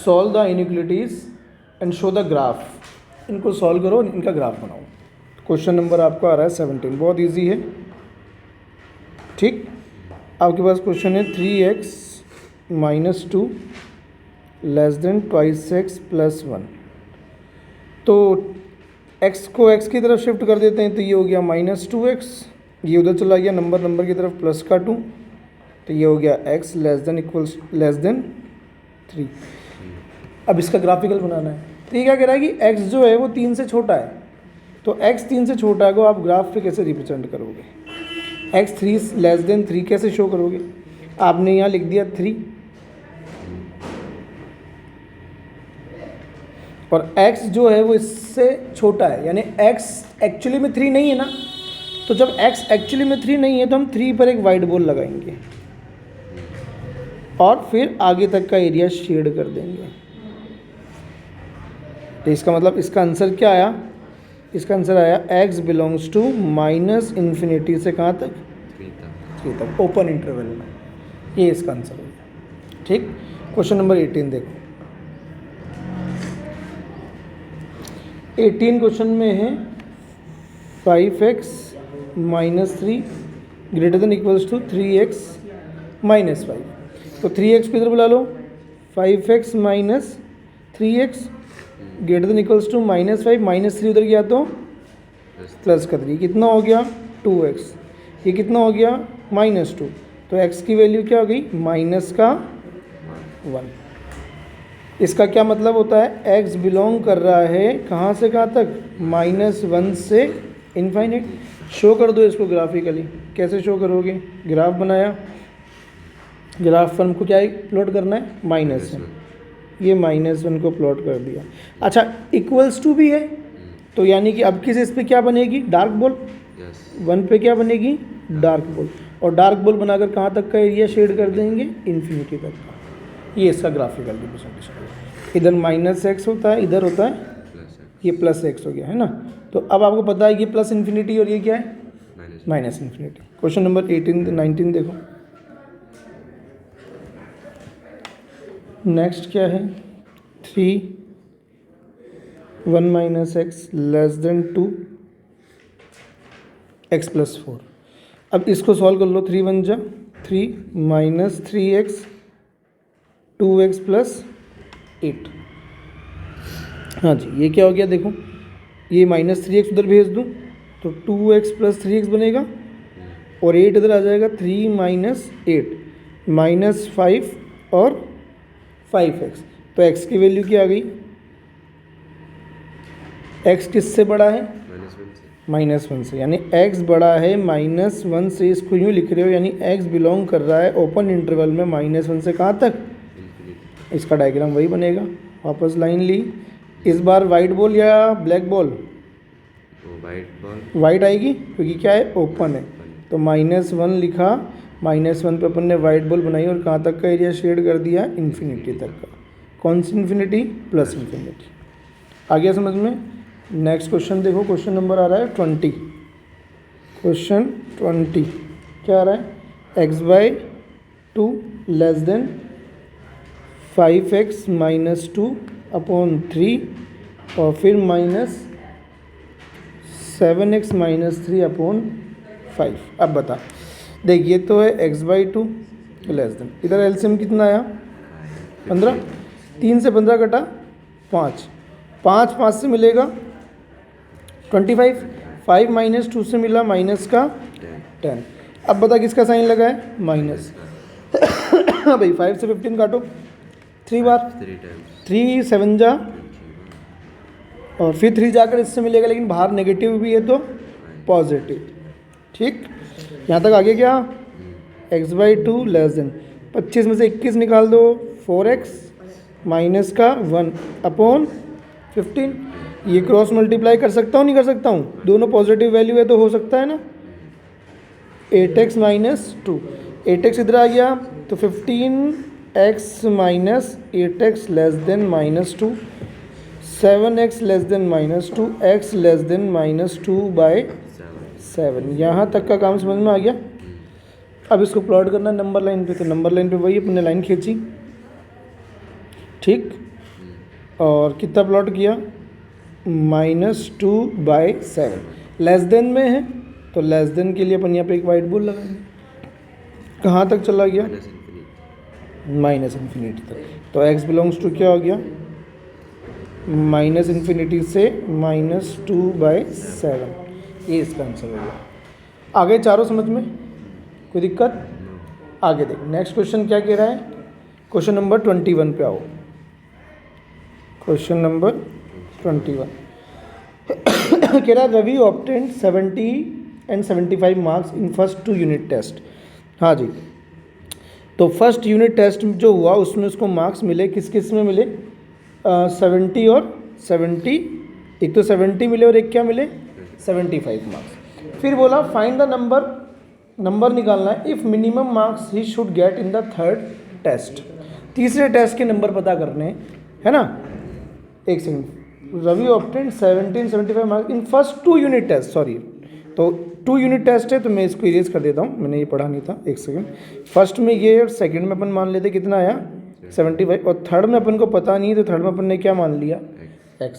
Solve the inequalities and show the graph. इनको solve करो, इनका ग्राफ बनाओ। क्वेश्चन नंबर आपका आ रहा है 17, बहुत इजी है। ठीक, आपके पास क्वेश्चन है 3x - 2 <2 x + 1। तो x को x की तरफ शिफ्ट कर देते हैं, तो ये हो गया -2x, ये उधर चला गया नंबर की तरफ प्लस का 2, तो ये हो गया x < 3। अब इसका ग्राफिकल बनाना है। तो ये क्या कह रहा है कि x जो है वो 3 से छोटा है, तो x 3 से छोटा को आप ग्राफ पे कैसे रिप्रेजेंट करोगे? x 3 < 3 कैसे शो करोगे? आपने यहाँ लिख दिया 3 और x जो है वो इससे छोटा है, यानी x एक्चुअली में 3 नहीं है ना। तो जब x एक्चुअली में 3 नहीं है तो हम 3 पर एक वाइट बॉल लगाएंगे और फिर आगे तक का एरिया शेड कर देंगे। तो इसका मतलब इसका आंसर क्या आया? इसका आंसर आया x बिलोंग्स टू -∞ से कहाँ तक? 3 तक, ओपन इंटरवल में। ये इसका आंसर हो गया। ठीक, क्वेश्चन नंबर 18 देखो। 18 क्वेश्चन में है 5x - 3 > 3x - 5। तो 3x को इधर बुला लो, 5x - 3x > -5, -3 उधर गया तो प्लस का 3, कितना हो गया? 2x। ये कितना हो गया? -2। तो x की वैल्यू क्या हो गई? -1। इसका क्या मतलब होता है? x बिलोंग कर रहा है कहाँ से कहाँ तक? -1 से इनफाइनाइट। शो कर दो इसको ग्राफिकली। कैसे शो करोगे? ग्राफ बनाया, ग्राफ फॉर्म को क्या प्लॉट करना है? -1। ये -1 को प्लॉट कर दिया। अच्छा, =2 भी है, तो यानी कि अब किस इस पे क्या बनेगी? Dark ball. 1 पे क्या बनेगी? Dark ball. और डार्क बॉल बनाकर कहाँ तक का एरिया शेड कर देंगे? इन्फिनिटी तक का। ये इसका ग्राफिकल रिप्रेजेंटेशन है। इधर -x होता है, इधर होता है ये +x हो गया, है ना। तो अब आपको पता है कि +∞ और ये क्या है? -∞। क्वेश्चन नंबर 19 देखो। नेक्स्ट क्या है? 3 1 - x < 2 x + 4। अब इसको सॉल्व कर लो। 3 1 जा 3 - 3x 2x + 8। हाँ जी, ये क्या हो गया? देखो, ये -3x उधर भेज दूँ तो 2x + 3x बनेगा और 8 इधर आ जाएगा। 3 - 8 -5 और 5x। तो x की वैल्यू क्या आ गई? x किससे बड़ा है? -1 से, यानी x बड़ा है -1 से। इसको यूँ लिख रहे हो, यानी x बिलोंग कर रहा है ओपन इंटरवल में -1 से कहाँ तक? इसका डायग्राम वही बनेगा। वापस लाइन ली। इस बार वाइट बॉल या ब्लैक बॉल? वाइट आएगी, क्योंकि क्या है? ओपन है। तो -1 लिखा, -1 पे अपन ने वाइट बॉल बनाई और कहाँ तक का एरिया शेड कर दिया? इन्फिनिटी तक का। कौन सी इन्फिनिटी? +∞। आ गया समझ में? नेक्स्ट क्वेश्चन देखो। क्वेश्चन नंबर आ रहा है 20। क्वेश्चन 20 क्या आ रहा है? x/2 < 5x - 2/3 और फिर -7x - 3/5। अब बता, देखिए तो है x/2 <, इधर एलसीएम कितना आया? 15। 3 से 15 कटा 5, 5 से मिलेगा 25। 5 - 2 से मिला -10। अब बता किसका साइन लगा है? माइनस। भाई 5 से 15 काटो 3 बार, 3 7 जा और फिर 3 जाकर इससे मिलेगा, लेकिन बाहर नेगेटिव भी है तो पॉजिटिव। ठीक, यहाँ तक आगे क्या? x/2 <, 25 में से 21 निकाल दो, 4x -1/15। ये क्रॉस मल्टीप्लाई कर सकता हूँ, नहीं कर सकता हूँ? दोनों पॉजिटिव वैल्यू है तो हो सकता है ना। 8x - 2, 8x इधर आ गया तो 15x - 8x <-2, 7x <-2, x <-2/7। यहाँ तक का काम समझ में आ गया। अब इसको प्लॉट करना नंबर लाइन पे, तो नंबर लाइन पे वही अपने लाइन खींची। ठीक, और कितना प्लॉट किया, -2/7। लेस देन में है तो लेस देन के लिए अपन यहाँ पे एक वाइट बोर्ड लगाएंगे। कहाँ तक चला गया, -∞ तक। तो x बिलोंग्स टू क्या हो गया, -∞ से -2/7। ये इसका आंसर हो गया। आगे चारों समझ में, कोई दिक्कत? आगे देख, नेक्स्ट क्वेश्चन क्या कह रहा है, क्वेश्चन नंबर 21 पे आओ। क्वेश्चन नंबर 21 कह रहा है Ravi obtained 70 and 75 marks in first 2 unit test. हाँ जी, तो फर्स्ट यूनिट टेस्ट जो हुआ उसमें उसको मार्क्स मिले, किस किस में मिले, 70 और 70, एक तो 70 मिले और एक क्या मिले, 75 मार्क्स। फिर बोला फाइंड द नंबर निकालना है if minimum marks he should get in the third test. तीसरे टेस्ट के नंबर पता करने हैं, है ना। एक second, Ravi obtained 75 marks in first 2 unit test, sorry, तो 2 यूनिट टेस्ट है तो मैं इसको इरेज कर देता हूँ, मैंने ये पढ़ा नहीं था। एक सेकंड, फर्स्ट में ये और सेकंड में अपन मान लेते कितना आया 75, और थर्ड में अपन को पता नहीं है तो थर्ड में अपन ने क्या मान लिया, x।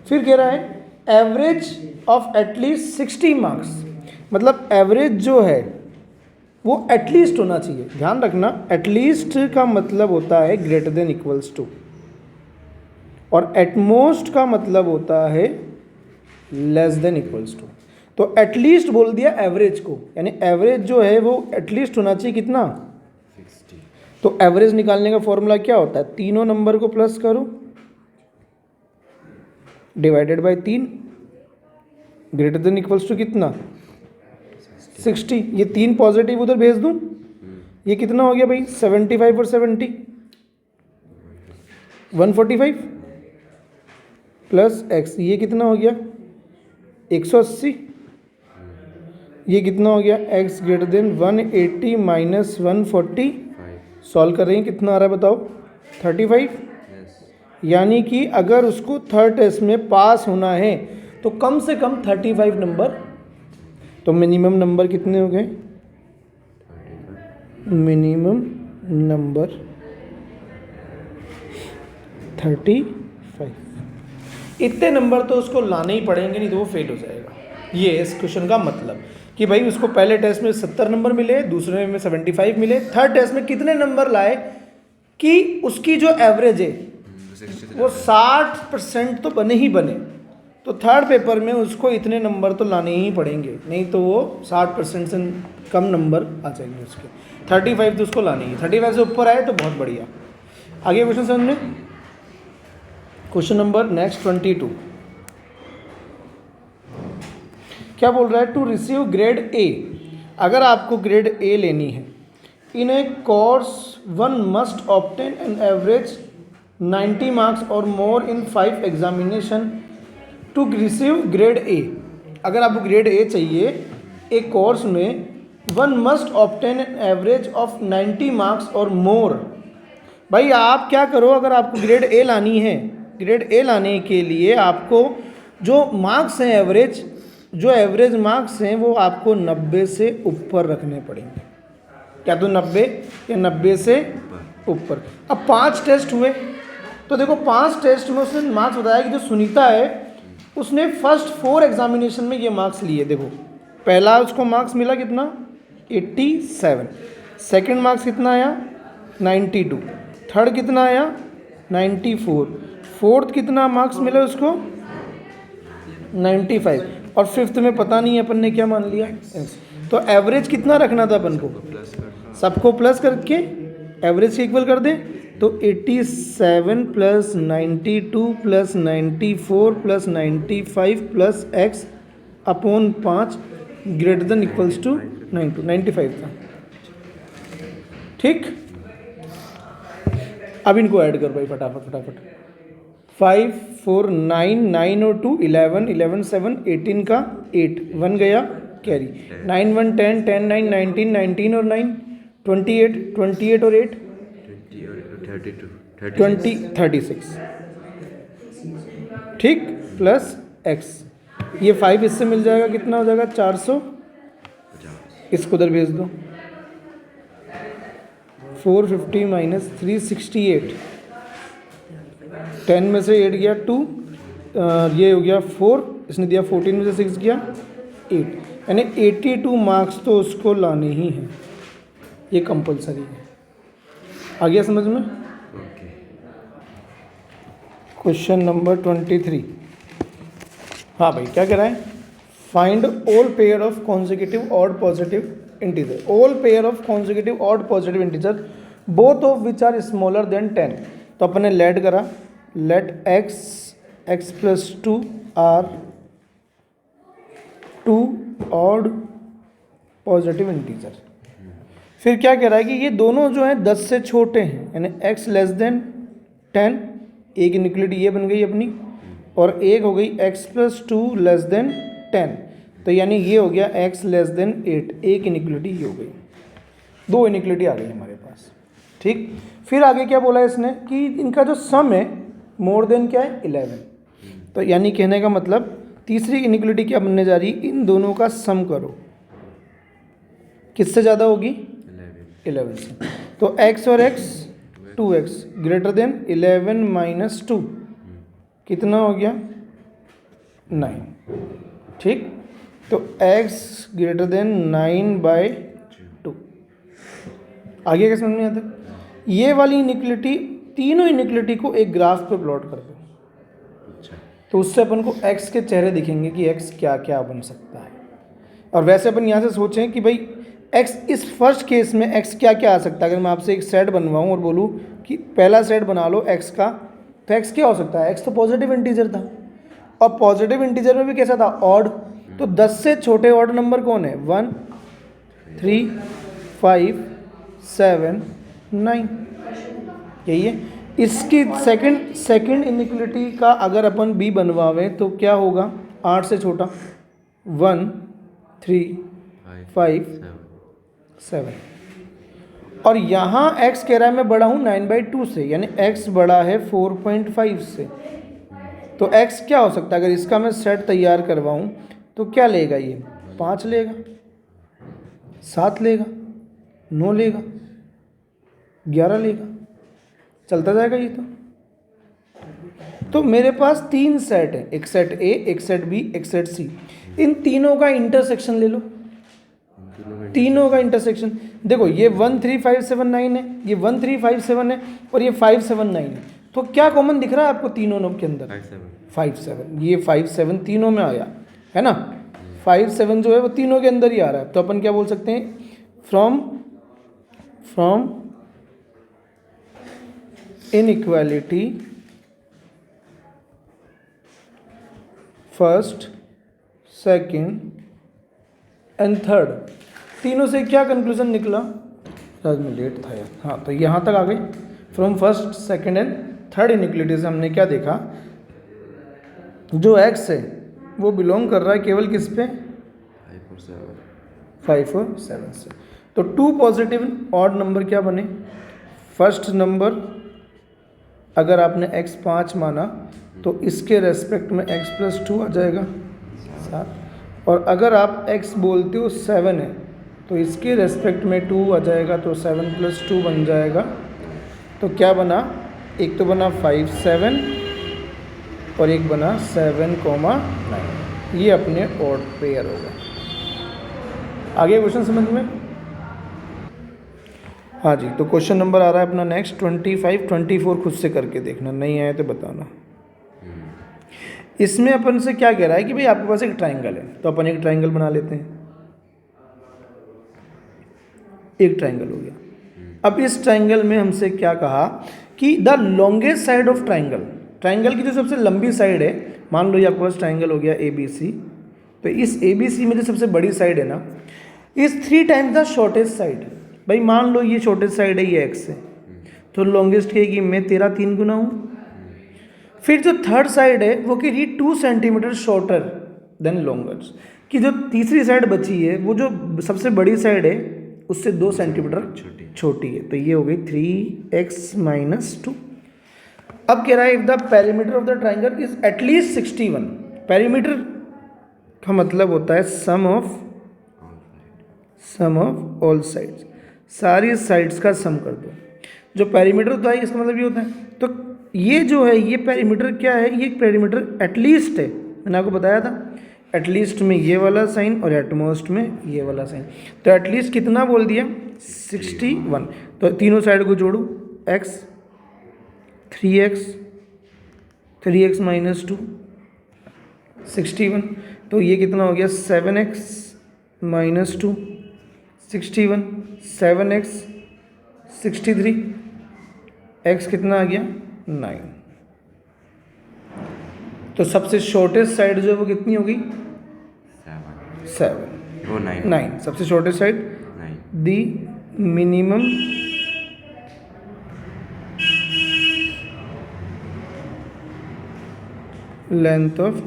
फिर कह रहा है एवरेज ऑफ एटलीस्ट 60 मार्क्स, मतलब एवरेज जो है वो एटलीस्ट होना चाहिए। ध्यान रखना, एटलीस्ट का मतलब होता है ग्रेटर देन इक्वल्स टू, और एटमोस्ट का मतलब होता है लेस देन इक्वल्स टू। तो एटलीस्ट बोल दिया एवरेज को, यानी एवरेज जो है वो एटलीस्ट होना चाहिए कितना, 60। तो एवरेज निकालने का फॉर्मूला क्या होता है, तीनों नंबर को प्लस करो divided by 3, greater than equals to कितना, 60। ये 3 पॉजिटिव उधर भेज दूं, ये कितना हो गया भाई, 75 और 70 145 प्लस x, ये कितना हो गया 180। ये कितना हो गया, x greater then 180 minus 140। Solve कर रहे हैं, कितना आ रहा है बताओ, 35। यानी कि अगर उसको थर्ड टेस्ट में पास होना है तो कम से कम 35 नंबर। तो मिनिमम नंबर कितने हो गए, मिनिमम नंबर 35। इतने नंबर तो उसको लाने ही पड़ेंगे, नहीं तो वो फेल हो जाएगा। ये है इस क्वेश्चन का मतलब कि भाई उसको पहले टेस्ट में 70 नंबर मिले, दूसरे में 75 मिले, थर्ड टेस्ट में कितने नंबर लाए कि उसकी जो एवरेज है वो 60% तो बने ही बने। तो थर्ड पेपर में उसको इतने नंबर तो लाने ही पड़ेंगे, नहीं तो वो 60% से कम नंबर आ जाएंगे उसके। 35 तो उसको लाने ही, 35 से ऊपर आए तो बहुत बढ़िया। आगे क्वेश्चन समझ में, क्वेश्चन नंबर नेक्स्ट 22 क्या बोल रहा है, टू रिसीव ग्रेड ए, अगर आपको ग्रेड ए लेनी है in a course one must obtain an average 90 marks और more in 5 examination to receive grade A. अगर आपको ग्रेड ए चाहिए एक कोर्स में, one must obtain an average of 90 marks और मोर। भाई आप क्या करो, अगर आपको ग्रेड ए लानी है, ग्रेड ए लाने के लिए आपको जो मार्क्स हैं एवरेज, जो एवरेज मार्क्स हैं वो आपको 90 से ऊपर रखने पड़ेंगे। क्या तो 90 या 90 से ऊपर। अब 5 टेस्ट हुए तो देखो 5 टेस्ट में उसने मार्क्स बताया कि जो सुनीता है उसने फर्स्ट 4 एग्जामिनेशन में ये मार्क्स लिए। देखो पहला उसको मार्क्स मिला कितना 87, सेकंड मार्क्स कितना आया 92, थर्ड कितना आया 94, फोर्थ कितना मार्क्स मिला उसको 95, और फिफ्थ में पता नहीं है अपन ने क्या मान लिया। तो एवरेज कितना रखना था अपन को, सबको प्लस करके एवरेज के इक्वल कर दें। तो 87 plus 92 plus 94 plus 95 plus x upon 5 greater than equals to 95 था। ठीक, अब इनको ऐड कर भाई फटाफट 5 4 9 9 और 2 11 11 7 18 का 8 1 गया कैरी, 9 1 10 10 9 19 19 और 9 28 28 और 8 20 36। ठीक, प्लस x, ये 5 इससे मिल जाएगा कितना हो जाएगा 400, इसको उधर भेज दो 450 माइनस 368 10 में से 8 गया 2, ये हो गया 4, इसने दिया 14 में से 6 गया 8, यानी 82 मार्क्स तो उसको लाने ही हैं, ये कंपलसरी है। आ गया समझ में? Question number 23। हाँ भाई, क्या कह रहा है? Find all pair of consecutive odd positive integer, all pair of consecutive odd positive integer both of which are smaller than 10। तो अपने लेट करा, let x plus 2 are 2 odd positive integer. फिर क्या कह रहा है कि ये दोनों जो हैं 10 से छोटे हैं, यानी x लेस देन 10, एक इनइक्वालिटी ये बन गई अपनी, और एक हो गई x प्लस 2 लेस देन 10, तो यानी ये हो गया x लेस देन 8, एक इनइक्वालिटी ये हो गई, दो इनइक्वालिटी आ गई हमारे पास। ठीक, फिर आगे क्या बोला है इसने कि इनका जो सम है मोर देन क्या है 11, तो यानी कहने का मतलब तीसरी इनइक्वालिटी क्या बनने जा रही है, इन दोनों का सम करो, किससे ज़्यादा होगी? 11 से। तो x और x 2x greater than 11 minus 2 कितना हो गया? 9। ठीक, तो x ग्रेटर देन 9/2। आगे क्या समझ में आता है? ये वाली इनइक्वालिटी, तीनों इनइक्वालिटी को एक ग्राफ पे प्लॉट कर दो, तो उससे अपन को x के चेहरे दिखेंगे कि x क्या क्या बन सकता है। और वैसे अपन यहाँ से सोचें कि भाई x, इस फर्स्ट केस में x क्या क्या आ सकता है। अगर मैं आपसे एक सेट बनवाऊँ और बोलूँ कि पहला सेट बना लो x का, तो x क्या हो सकता है? x तो पॉजिटिव इंटीजर था, और पॉजिटिव इंटीजर में भी कैसा था? ऑड। तो 10 से छोटे ऑड नंबर कौन है? 1, 3, 5, 7, 9, यही है। इसकी सेकंड इनइक्वालिटी का अगर अपन b बनवावें तो क्या होगा? 8 से छोटा 1, 3, 5, 7, और यहाँ x कह रहा है मैं बड़ा हूँ 9/2 से, यानी x बड़ा है 4.5 से। तो x क्या हो सकता है? अगर इसका मैं सेट तैयार करवाऊँ तो क्या लेगा? ये 5 लेगा, 7 लेगा, 9 लेगा, 11 लेगा, चलता जाएगा ये। तो मेरे पास 3 सेट है, एक सेट A, एक सेट B, एक सेट C। इन तीनों का इंटरसेक्शन ले लो, तीनों का इंटरसेक्शन देखो, ये 1, 3, 5, 7, 9 है, ये 1, 3, 5, 7 है, और ये 5, 7, 9 है। तो क्या कॉमन दिख रहा है आपको तीनों नोब के अंदर? 5, 7। ये 5, 7 तीनों में आया है ना, 5, 7 जो है वो तीनों के अंदर ही आ रहा है। तो अपन क्या बोल सकते हैं? From inequality first, second and third, तीनों से क्या कंक्लूजन निकला? आज में लेट था यार। हाँ, तो यहाँ तक आ गए। From first, second and third inequality से हमने क्या देखा? जो x है वो बिलोंग कर रहा है केवल किस पे? 5 और 7 से। तो 2 पॉजिटिव ऑड नंबर क्या बने? फर्स्ट नंबर अगर आपने x 5 माना तो इसके रेस्पेक्ट में x प्लस 2 आ जाएगा 7, और अगर आप x बोलते हो 7 है तो इसके रेस्पेक्ट में 2 आ जाएगा, तो 7 प्लस 2 बन जाएगा। तो क्या बना? एक तो बना 5, 7 और एक बना 7, 9। ये अपने ऑड पेयर होगा। आगे क्वेश्चन समझ में? हाँ जी, तो क्वेश्चन नंबर आ रहा है अपना नेक्स्ट 25, 24 खुद से करके देखना, नहीं आए तो बताना। इसमें अपन से क्या कह रहा है कि भाई आपके पास एक ट्राइंगल है, तो अपन एक ट्राइंगल बना लेते हैं। एक ट्राइंगल हो गया। अब इस ट्राइंगल में हमसे क्या कहा कि the longest side of triangle, triangle की जो सबसे लंबी साइड है, मान लो ये आपके पास ट्राइंगल हो गया ABC, तो इस ABC में जो सबसे बड़ी साइड है ना, इस 3 टाइम्स द शॉर्टेस्ट साइड। भाई मान लो ये शॉर्टेस्ट साइड है, ये x है, तो लॉन्गेस्ट कहेगी मैं तेरा 3 गुना हूँ। फिर जो थर्ड साइड है वो कह रही 2 सेंटीमीटर शॉर्टर देन लॉन्गेस्ट, कि जो तीसरी साइड बची है वो जो सबसे बड़ी साइड है उससे 2 सेंटीमीटर छोटी है, तो ये हो गई 3x - 2। अब कह रहा है if the perimeter of the triangle is at least 61। Perimeter का मतलब होता है सम ऑफ ऑल साइड्स, सारी साइड्स का सम कर दो। जो पेरीमीटर होता है इसका मतलब ये होता है। तो ये जो है ये पेरीमीटर क्या है, ये पेरीमीटर एटलीस्ट है, मैंने आपको बताया था एटलीस्ट में ये वाला साइन और एटमोस्ट में ये वाला साइन। तो एटलीस्ट कितना बोल दिया 61। तो तीनों साइड को जोड़ो, x 3x माइनस 2 61। तो ये कितना हो गया 7x माइनस 2 61, 7x 63, x कितना आ गया 9। तो सबसे शॉर्टेस्ट साइड जो है वो कितनी होगी 7 वो 9 सबसे shortest side. The minimum length of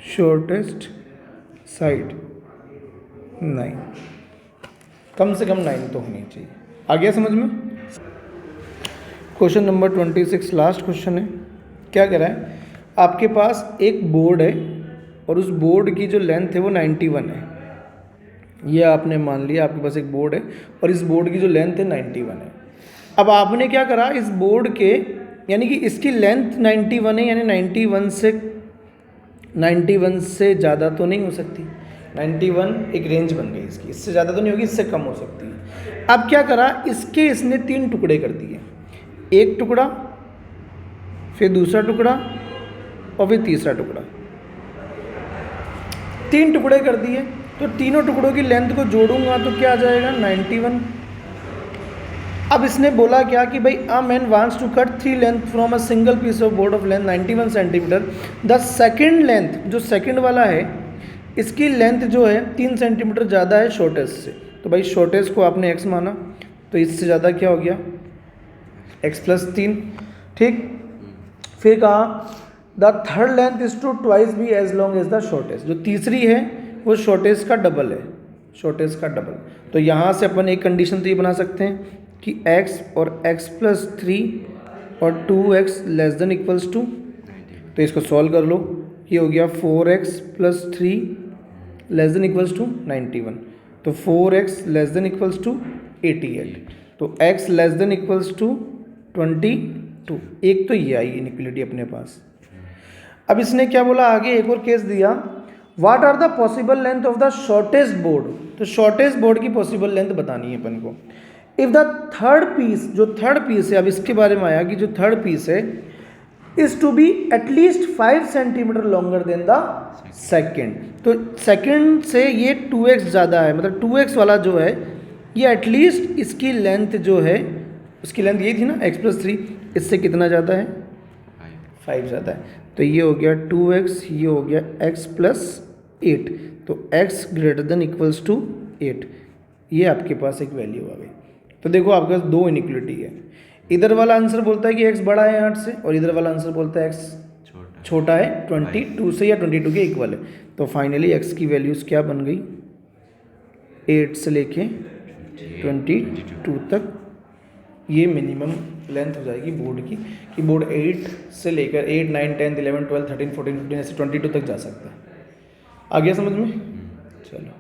shortest side 9, कम से कम 9 तो होनी चाहिए। आ गया समझ में। क्वेश्चन नंबर 26 लास्ट क्वेश्चन है। क्या कह रहा है, आपके पास एक बोर्ड है और उस बोर्ड की जो लेंथ है वो 91 है। ये आपने मान लिया आपके पास एक बोर्ड है और इस बोर्ड की जो लेंथ है 91 है। अब आपने क्या करा, इस बोर्ड के यानी कि इसकी लेंथ 91 है, यानी 91 से ज़्यादा तो नहीं हो सकती। 91 एक रेंज बन गई इसकी, इससे ज़्यादा तो नहीं होगी, इससे कम हो सकती है। अब क्या करा, इसने 3 टुकड़े कर दिए, एक टुकड़ा, फिर दूसरा टुकड़ा और फिर तीसरा टुकड़ा। 3 टुकड़े कर दिए, तो तीनों टुकड़ों की लेंथ को जोड़ूंगा तो क्या आ जाएगा 91। अब इसने बोला क्या कि भाई a man wants to cut 3 length from a single piece of board of length 91 centimetre. The second length, जो सेकंड वाला है इसकी लेंथ जो है 3 सेंटीमीटर ज़्यादा है शॉर्टेस्ट से। तो भाई शॉर्टेस्ट को आपने x माना, तो इससे ज़्यादा क्या हो गया x प्लस 3। ठीक, फिर कहा the third length is to twice be as long as the shortest. जो तीसरी है वो शॉर्टेस्ट का डबल है, शॉर्टेस्ट का डबल। तो यहाँ से अपन एक कंडीशन तो ये बना सकते हैं कि x और x प्लस 3 और 2x less than equals to, तो इसको सॉल्व कर लो। ये हो गया 4x plus 3 less than equals to 91, तो 4x less than equals to 88, तो x less than equals to 22। एक तो ये आई इनइक्वलिटी अपने पास। अब इसने क्या बोला आगे, एक और केस दिया, what are the possible length of the shortest board. तो शॉर्टेस्ट बोर्ड की पॉसिबल लेंथ बतानी है अपन को। इफ द थर्ड पीस, जो थर्ड पीस है, अब इसके बारे में आया कि जो थर्ड पीस है is to be at least 5 centimetre longer than the second. तो सेकेंड से ये 2x ज़्यादा है, मतलब 2x वाला जो है ये एटलीस्ट इसकी लेंथ जो है, उसकी लेंथ ये थी ना x प्लस 3, इससे कितना ज़्यादा है 5 ज़्यादा है। तो ये हो गया 2x, ये हो गया x प्लस 8, तो x greater than equals to 8। ये आपके पास एक वैल्यू आ गई। तो देखो आपके पास 2 इनइक्वलिटी है, इधर वाला आंसर बोलता है कि x बड़ा है 8 से और इधर वाला आंसर बोलता है x छोटा है 22 से या 22 के इक्वल है। तो फाइनली x की वैल्यूज़ क्या बन गई 8 से लेके 22 तक। ये मिनिमम लेंथ हो जाएगी बोर्ड की, कि बोर्ड 8 से लेकर 8, 9, 10, 11, 12, 13, 14, 15 ऐसे 22 तक जा सकता है। आ गया समझ में। चलो।